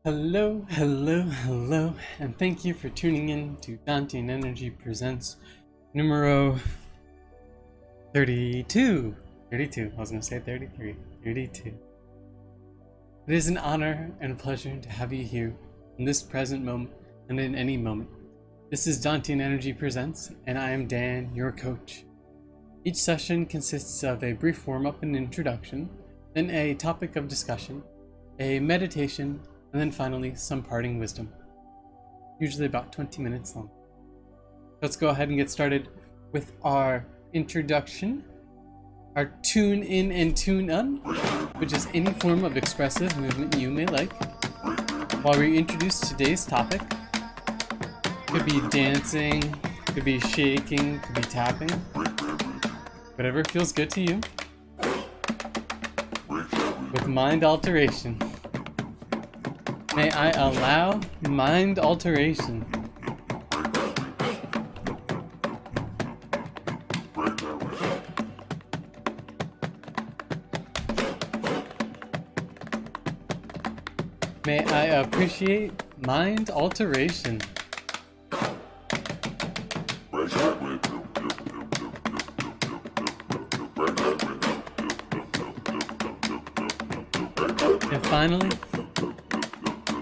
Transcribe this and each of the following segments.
Hello, hello, hello, and thank you for tuning in to Dantian Energy Presents numero 32. 32, I was going to say 33. 32. It is an honor and a pleasure to have you here in this present moment and in any moment. This is Dantian Energy Presents, and I am Dan, your coach. Each session consists of a brief warm-up and introduction, then a topic of discussion, a meditation, and then finally some parting wisdom, usually about 20 minutes long. Let's go ahead and get started with our introduction, our tune in and tune on, which is any form of expressive movement you may like. While we introduce today's topic, could be dancing, could be shaking, could be tapping, whatever feels good to you, with mind alteration. May I allow mind alteration? May I appreciate mind alteration? And finally,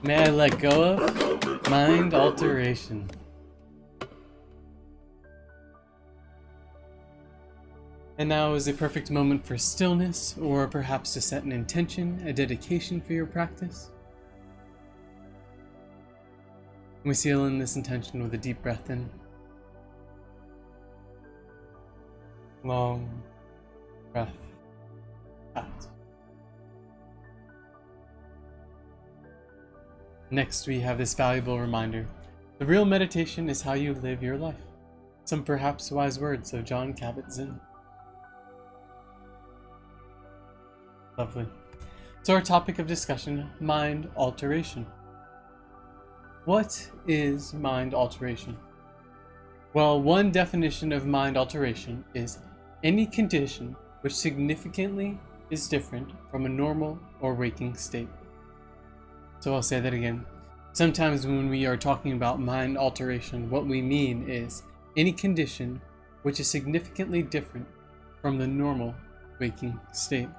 may I let go of mind alteration? And now is a perfect moment for stillness, or perhaps to set an intention, a dedication for your practice. We seal in this intention with a deep breath in. Long breath out. Next, we have this valuable reminder. The real meditation is how you live your life. Some perhaps wise words of John Kabat-Zinn. Lovely. So our topic of discussion, mind alteration. What is mind alteration? Well, one definition of mind alteration is any condition which significantly is different from a normal or waking state. So I'll say that again. Sometimes when we are talking about mind alteration, what we mean is any condition which is significantly different from the normal waking state.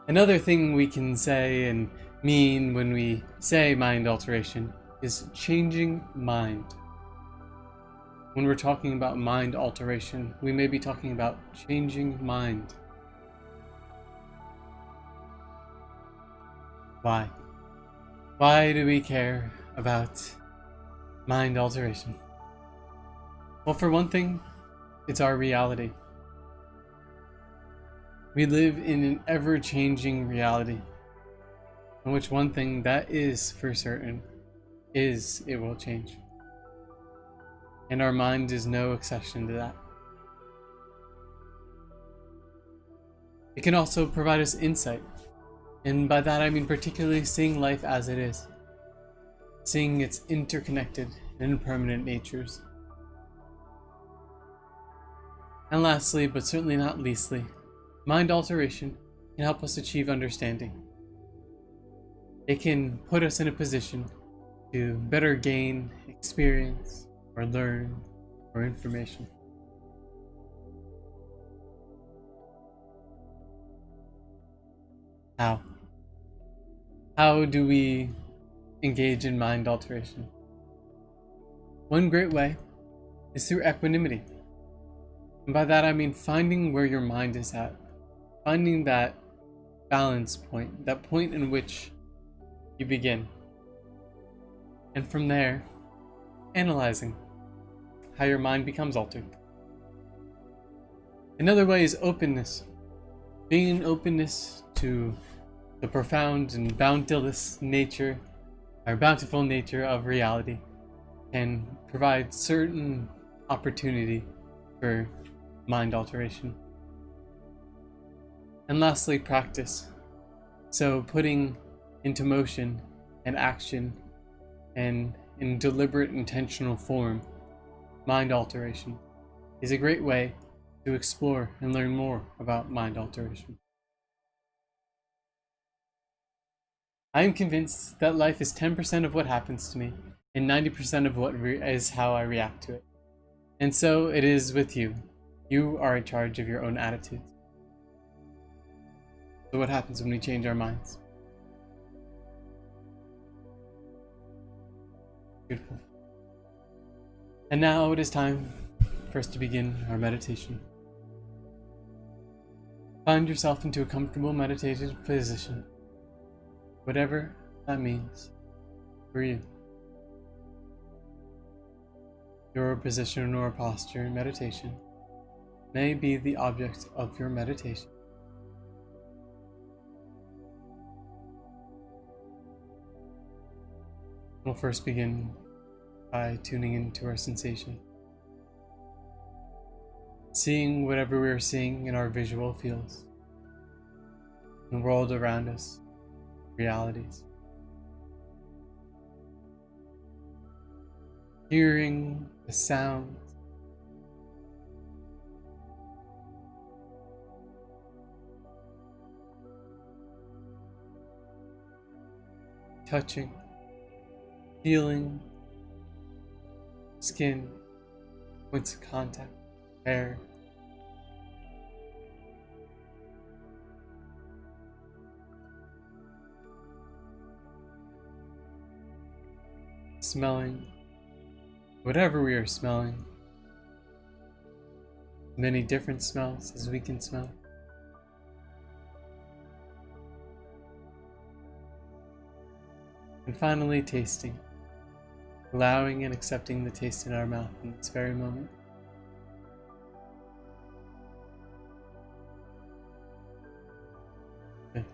Another thing we can say and mean when we say mind alteration is changing mind. When we're talking about mind alteration, we may be talking about changing mind. Why? Why do we care about mind alteration? Well, for one thing, it's our reality. We live in an ever-changing reality, in which one thing that is for certain is it will change. And our mind is no exception to that. It can also provide us insight. And by that I mean particularly seeing life as it is, seeing its interconnected and impermanent natures. And lastly, but certainly not leastly, mind alteration can help us achieve understanding. It can put us in a position to better gain experience or learn or information. How? How do we engage in mind alteration? One great way is through equanimity. And by that I mean finding where your mind is at. Finding that balance point, that point in which you begin. And from there, analyzing how your mind becomes altered. Another way is openness. Being in openness to the profound and boundless nature, or bountiful nature of reality, can provide certain opportunity for mind alteration. And lastly, practice. So putting into motion and action and in deliberate intentional form, mind alteration is a great way to explore and learn more about mind alteration. I am convinced that life is 10% of what happens to me, and 90% of what is how I react to it. And so it is with you. You are in charge of your own attitudes. So what happens when we change our minds? Beautiful. And now it is time for us to begin our meditation. Find yourself into a comfortable meditative position, whatever that means for you. Your position or posture in meditation may be the object of your meditation. We'll first begin by tuning into our sensation, seeing whatever we are seeing in our visual fields, the world around us, realities. Hearing the sounds, touching, feeling, skin, points of contact, hair. Smelling, whatever we are smelling, many different smells as we can smell. And finally, tasting, allowing and accepting the taste in our mouth in this very moment. Okay.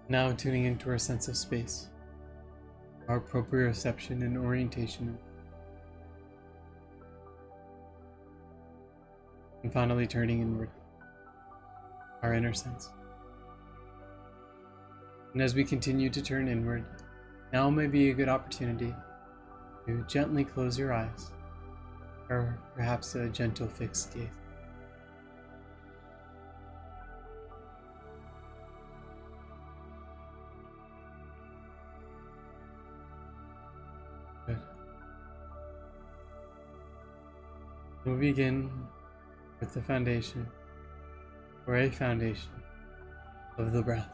Now tuning into our sense of space, our proprioception and orientation. And finally turning inward, our inner sense. And as we continue to turn inward, now may be a good opportunity to gently close your eyes, or perhaps a gentle fixed gaze. Good. We'll begin with the foundation, or a foundation, of the breath.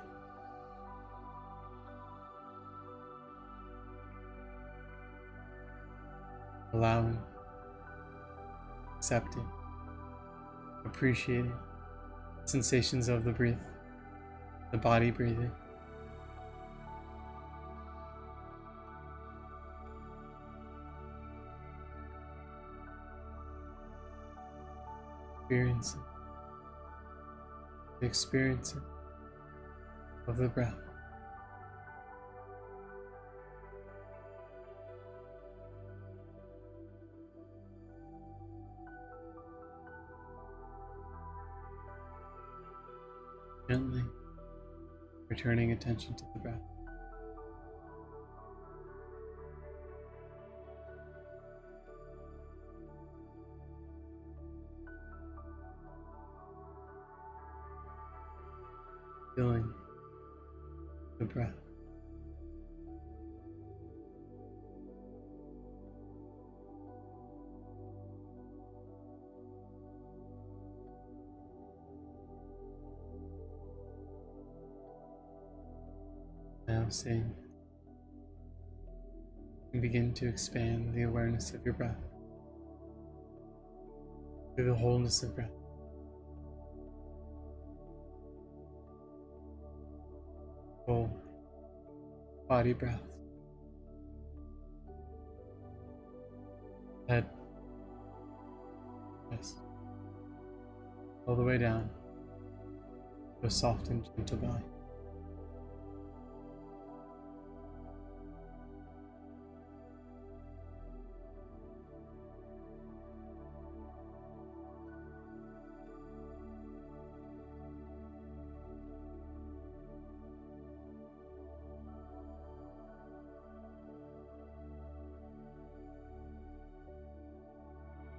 Allowing, accepting, appreciating sensations of the breath, the body breathing. Experiencing of the breath. Gently returning attention to the breath. Feeling the breath. Now seeing and begin to expand the awareness of your breath through the wholeness of breath. Full body breath. Head, chest, all the way down to a soft and gentle belly.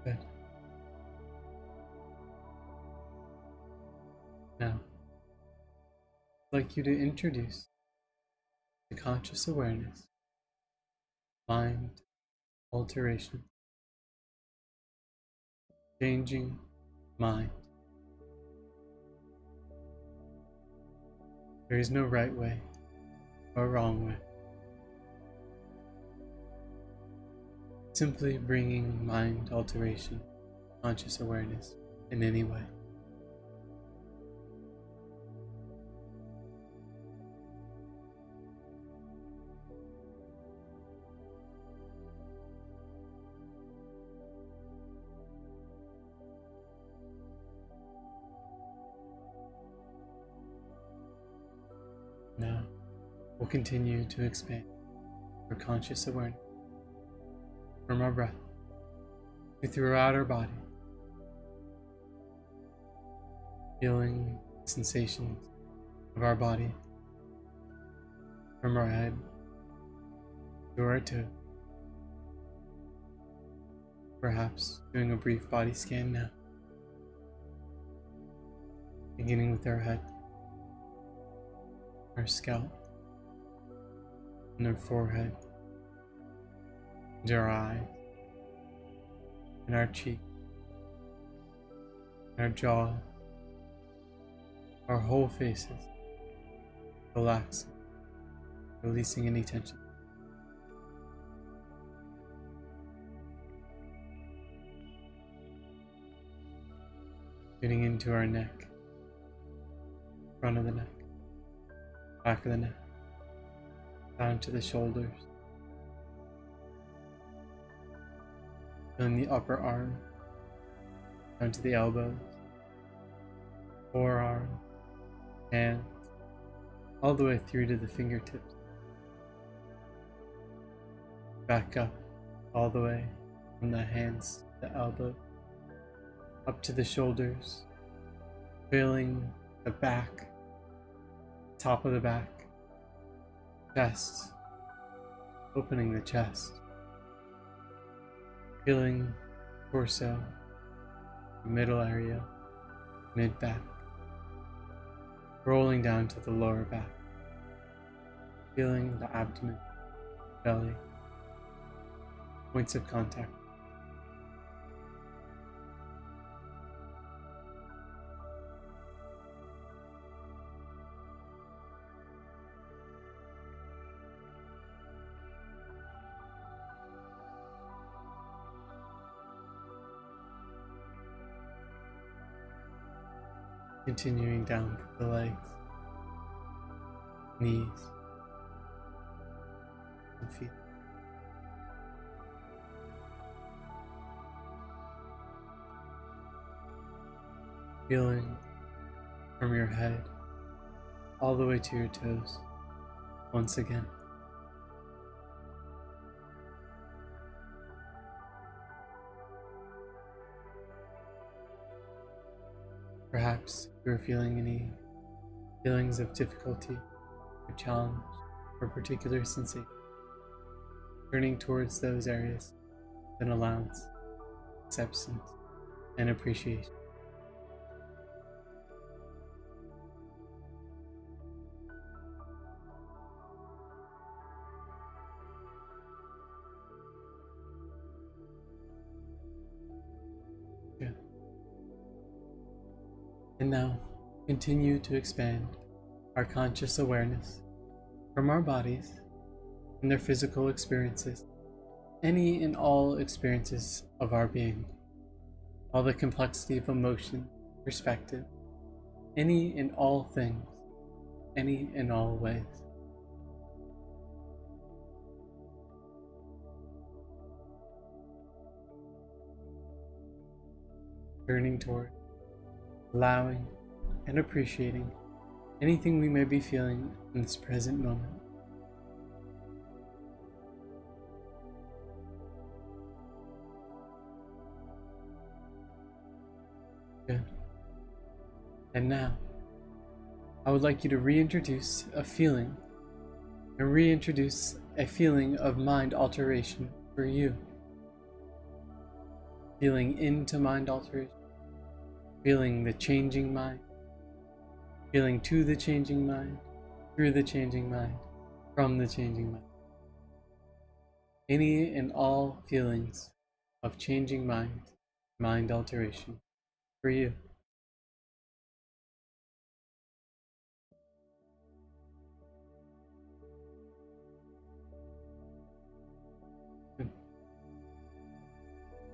Good. Now, I'd like you to introduce the conscious awareness, mind alteration, changing mind. There is no right way or wrong way. Simply bringing mind alteration, conscious awareness in any way. Now, we'll continue to expand our conscious awareness from our breath to throughout our body, feeling sensations of our body from our head to our toe. Perhaps doing a brief body scan now, beginning with our head, our scalp, and our forehead, and our eyes, and our cheek, and our jaw, our whole faces, relaxing, releasing any tension. Getting into our neck, front of the neck, back of the neck, down to the shoulders, feeling the upper arm, down to the elbows, forearm, hands, all the way through to the fingertips. Back up, all the way from the hands to the elbow, up to the shoulders, feeling the back, top of the back, chest, opening the chest, feeling torso, middle area, mid back, rolling down to the lower back, feeling the abdomen, belly, points of contact. Continuing down the legs, knees, and feet. Feeling from your head all the way to your toes once again. Perhaps you're feeling any feelings of difficulty or challenge or particular sensation, turning towards those areas with an allowance, acceptance, and appreciation. Good. And now, continue to expand our conscious awareness from our bodies and their physical experiences, any and all experiences of our being, all the complexity of emotion, perspective, any and all things, any and all ways. Turning toward, allowing and appreciating anything we may be feeling in this present moment. Good. And now, I would like you to reintroduce a feeling and reintroduce a feeling of mind alteration for you. Feeling into mind alteration, feeling the changing mind, feeling to the changing mind, through the changing mind, from the changing mind. Any and all feelings of changing mind, mind alteration, for you.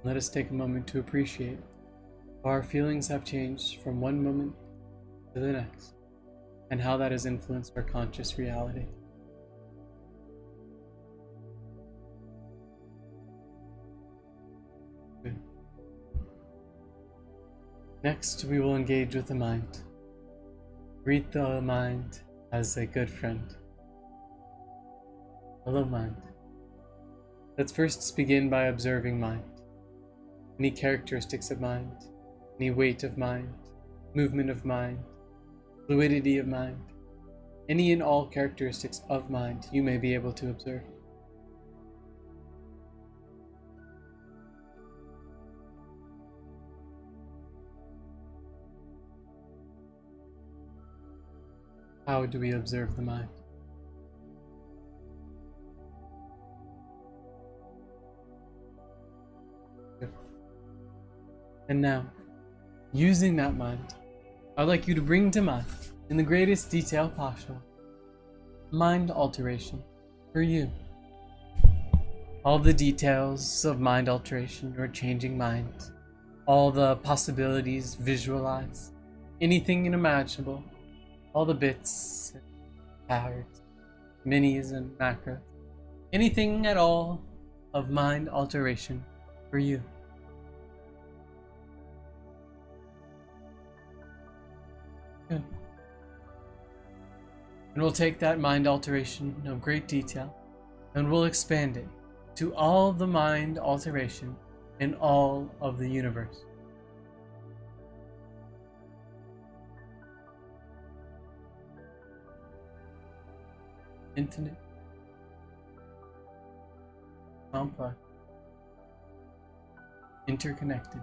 Let us take a moment to appreciate how our feelings have changed from one moment to the next, and how that has influenced our conscious reality. Good. Next, we will engage with the mind. Greet the mind as a good friend. Hello, mind. Let's first begin by observing mind. Any characteristics of mind, any weight of mind, movement of mind, fluidity of mind, any and all characteristics of mind you may be able to observe. How do we observe the mind? And now, using that mind, I'd like you to bring to mind, in the greatest detail possible, mind alteration for you. All the details of mind alteration or changing mind, all the possibilities visualized, anything unimaginable, all the bits, parts, minis and macros, anything at all of mind alteration for you. Good. And we'll take that mind alteration of great detail and we'll expand it to all the mind alteration in all of the universe. Infinite, complex, interconnected,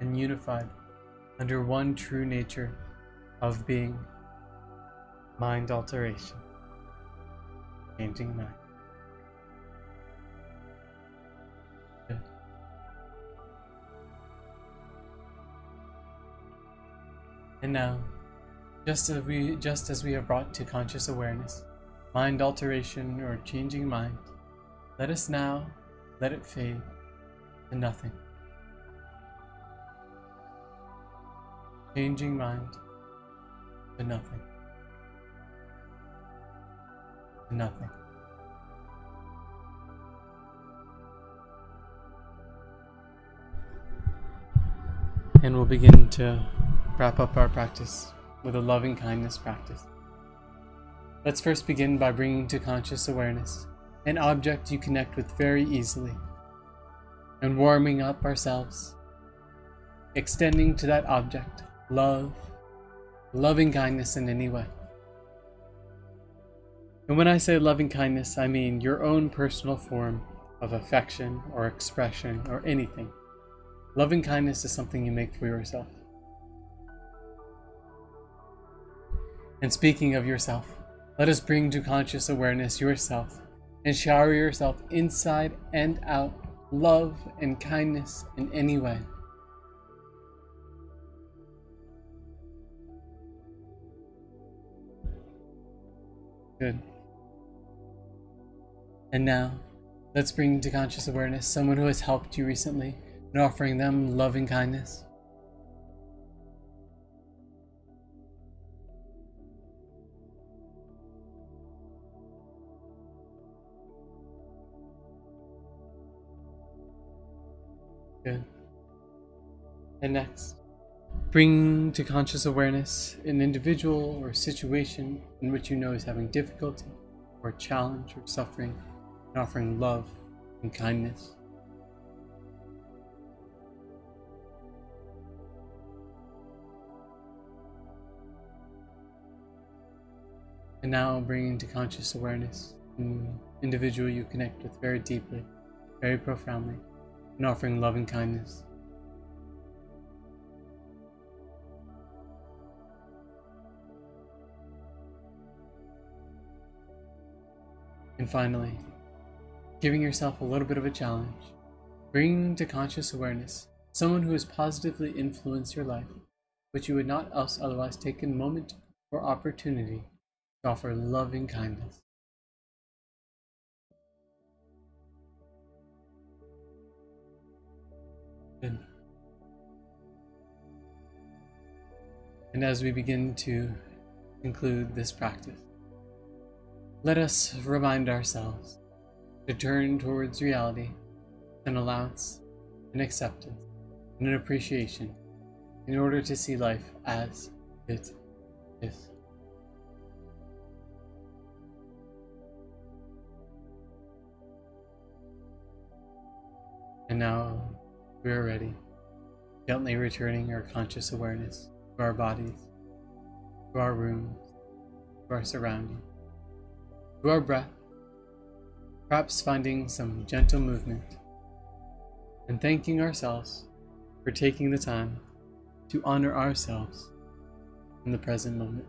and unified under one true nature of being, mind alteration, changing mind. Good. And now, just as we have brought to conscious awareness mind alteration or changing mind, let us now let it fade to nothing. Changing mind to nothing. To nothing. And we'll begin to wrap up our practice with a loving kindness practice. Let's first begin by bringing to conscious awareness an object you connect with very easily and warming up ourselves, extending to that object love, loving kindness in any way. And when I say loving kindness, I mean your own personal form of affection or expression or anything. Loving kindness is something you make for yourself. And speaking of yourself, let us bring to conscious awareness yourself and shower yourself inside and out, love and kindness in any way. Good. And now, let's bring to conscious awareness someone who has helped you recently and offering them loving kindness. Good. And next, bring to conscious awareness an individual or situation in which you know is having difficulty or challenge or suffering, and offering love and kindness. And now bringing to conscious awareness an individual you connect with very deeply, very profoundly, and offering love and kindness. And finally, giving yourself a little bit of a challenge, bringing to conscious awareness someone who has positively influenced your life, but you would not else otherwise take a moment or opportunity to offer loving kindness. Good. And as we begin to conclude this practice, let us remind ourselves to turn towards reality, an allowance, an acceptance, and an appreciation in order to see life as it is. And now we are ready, gently returning our conscious awareness to our bodies, to our rooms, to our surroundings, to our breath, perhaps finding some gentle movement, and thanking ourselves for taking the time to honor ourselves in the present moment.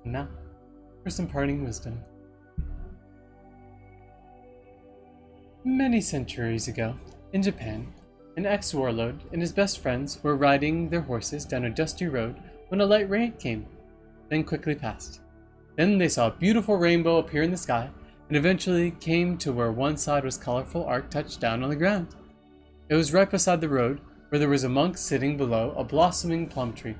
And now, for some parting wisdom. Many centuries ago, in Japan, an ex-warlord and his best friends were riding their horses down a dusty road when a light rain came, then quickly passed. Then they saw a beautiful rainbow appear in the sky, and eventually came to where one side was colorful arc touched down on the ground. It was right beside the road, where there was a monk sitting below a blossoming plum tree.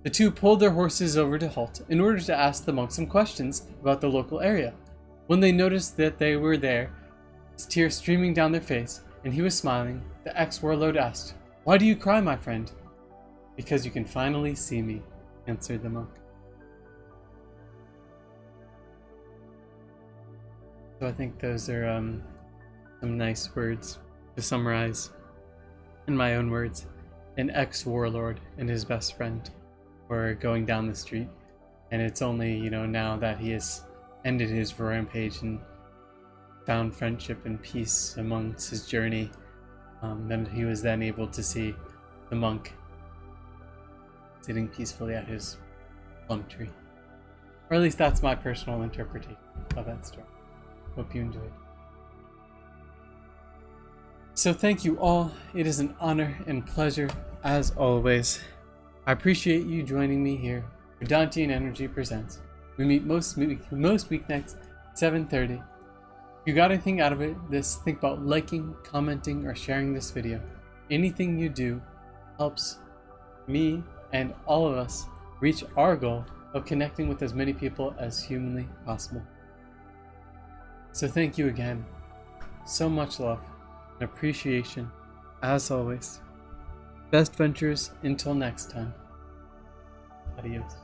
The two pulled their horses over to halt in order to ask the monk some questions about the local area. When they noticed that they were there, tears streaming down their face, and he was smiling, the ex-warlord asked, "Why do you cry, my friend?" "Because you can finally see me," answered the monk. So I think those are some nice words to summarize, in my own words, an ex-warlord and his best friend were going down the street, and it's only, now that he has ended his rampage and found friendship and peace amongst his journey, then he was then able to see the monk sitting peacefully at his plum tree. Or at least that's my personal interpretation of that story. Hope you enjoyed. So thank you all. It is an honor and pleasure as always. I appreciate you joining me here for Dantian Energy Presents. We meet most weeknights at 7:30. If you got anything out of it, think about liking, commenting, or sharing this video. Anything you do helps me and all of us reach our goal of connecting with as many people as humanly possible. So thank you again. So much love and appreciation as always. Best ventures until next time. Adios.